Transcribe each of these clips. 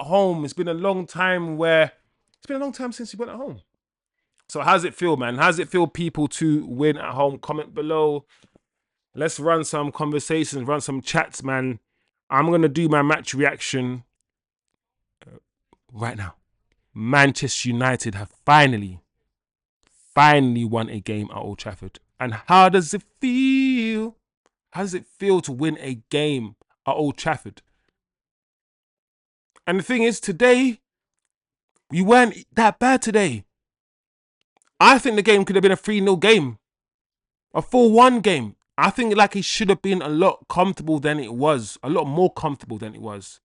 home. It's been a long time since he went at home. So how does it feel, man? How does it feel, people, to win at home? Comment below. Let's run some conversations, run some chats, man. I'm going to do my match reaction right now. Manchester United have finally won a game at Old Trafford. And how does it feel? How does it feel to win a game at Old Trafford? And the thing is, today, we weren't that bad today. I think the game could have been a 3-0 game. A 4-1 game. I think like it should have been a lot comfortable than it was. A lot more comfortable than it was.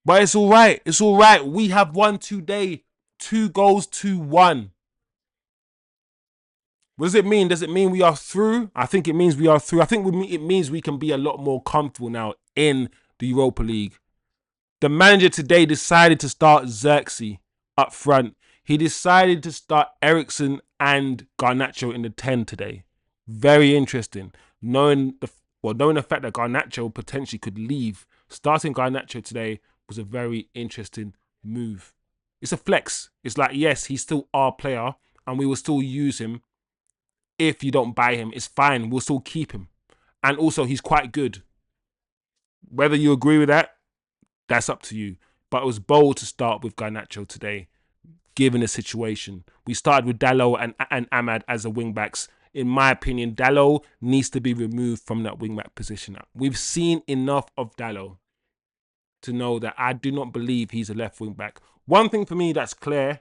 But it's all right. It's all right. We have won today. 2 goals to 1. What does it mean? Does it mean we are through? I think it means we are through. I think it means we can be a lot more comfortable now in the Europa League. The manager today decided to start Zirkzee up front. He decided to start Eriksen and Garnacho in the 10 today. Very interesting. Knowing the fact that Garnacho potentially could leave, starting Garnacho today was a very interesting move. It's a flex. It's like, yes, he's still our player and we will still use him. If you don't buy him, it's fine. We'll still keep him. And also, he's quite good. Whether you agree with that, that's up to you. But it was bold to start with Garnacho today, given the situation. We started with Dalot and Ahmad as the wing-backs. In my opinion, Dalot needs to be removed from that wing-back position. We've seen enough of Dalot to know that I do not believe he's a left wing-back. One thing for me that's clear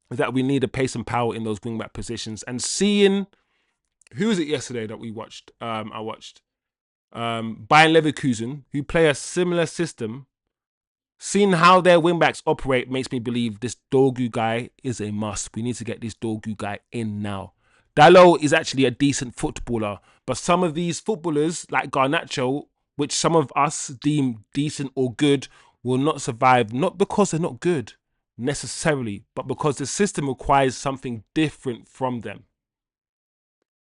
is that we need a pace and power in those wing-back positions. And seeing, who was it yesterday that we watched? I watched Bayern Leverkusen, who play a similar system. Seeing how their wing-backs operate makes me believe this Dorgu guy is a must. We need to get this Dorgu guy in now. Dalot is actually a decent footballer, but some of these footballers, like Garnacho, which some of us deem decent or good, will not survive, not because they're not good necessarily, but because the system requires something different from them.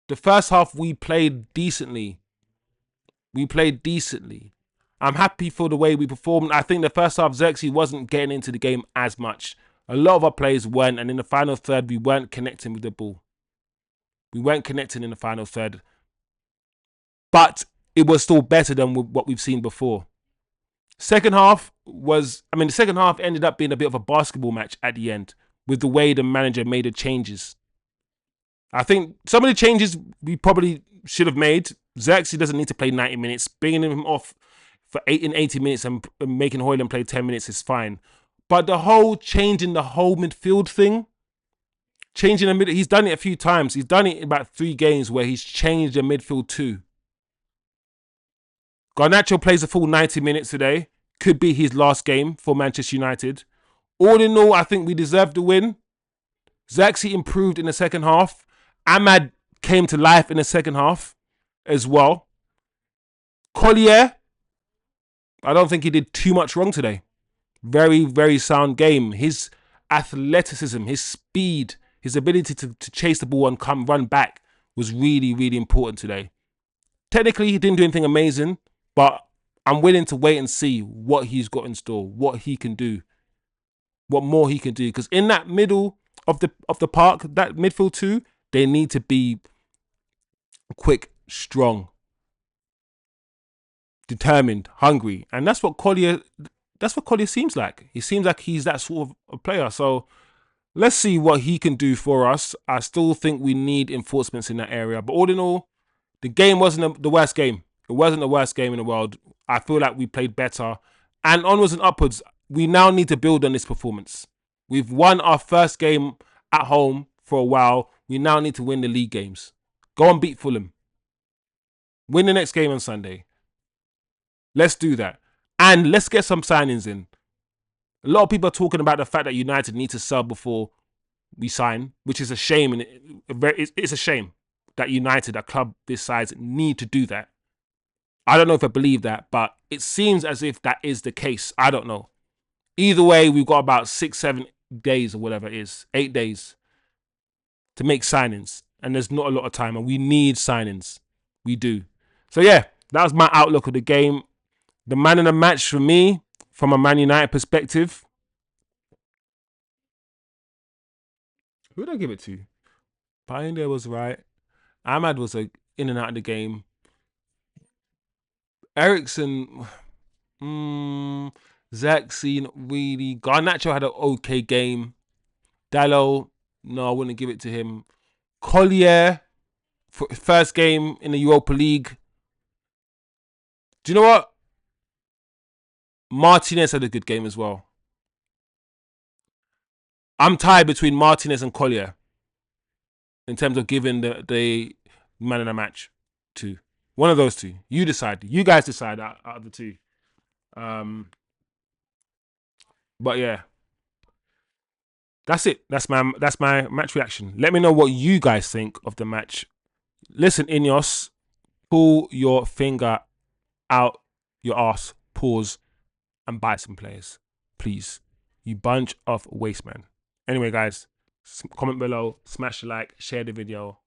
The first half we played decently. I'm happy for the way we performed. I think the first half Zirkzee wasn't getting into the game as much. A lot of our players weren't, and in the final third we weren't connecting with the ball. We weren't connecting in the final third. But it was still better than what we've seen before. The second half ended up being a bit of a basketball match at the end with the way the manager made the changes. I think some of the changes we probably should have made. Zirkzee doesn't need to play 90 minutes. Bringing him off for 80 minutes and making Hojlund play 10 minutes is fine. But the whole changing the whole midfield thing, changing the middle, he's done it a few times. He's done it in about 3 games where he's changed the midfield too. Garnacho plays a full 90 minutes today. Could be his last game for Manchester United. All in all, I think we deserved the win. Zirkzee improved in the second half. Ahmad came to life in the second half as well. Collier, I don't think he did too much wrong today. Very, very sound game. His athleticism, his speed, his ability to chase the ball and run back was really, really important today. Technically, he didn't do anything amazing, but I'm willing to wait and see what he's got in store, what he can do, what more he can do. Because in that middle of the park, that midfield too, they need to be quick, strong, determined, hungry, and that's what Collier seems like. He seems like he's that sort of a player. So let's see what he can do for us. I still think we need enforcements in that area, but all in all, the game wasn't the worst game. It wasn't the worst game in the world. I feel like we played better. And onwards and upwards, we now need to build on this performance. We've won our first game at home for a while. We now need to win the league games. Go and beat Fulham. Win the next game on Sunday. Let's do that. And let's get some signings in. A lot of people are talking about the fact that United need to sell before we sign, which is a shame. And it's a shame that United, a club this size, need to do that. I don't know if I believe that, but it seems as if that is the case. I don't know. Either way, we've got about 6-7 days or whatever it is, 8 days to make signings. And there's not a lot of time, and we need signings. We do. So yeah, that was my outlook of the game. The man in the match for me, from a Man United perspective, who would I give it to? Binder was right. Ahmad was in and out of the game. Ericsson, Zirkzee, not really. Garnacho had an okay game. Dallo, no, I wouldn't give it to him. Collier, first game in the Europa League. Do you know what? Martinez had a good game as well. I'm tied between Martinez and Collier in terms of giving the man of the match to one of those two. You decide. You guys decide out of the two. But yeah, that's it. That's my match reaction. Let me know what you guys think of the match. Listen, Ineos, pull your finger out your ass, pause, and buy some players, please. You bunch of waste men. Anyway, guys, comment below, smash the like, share the video.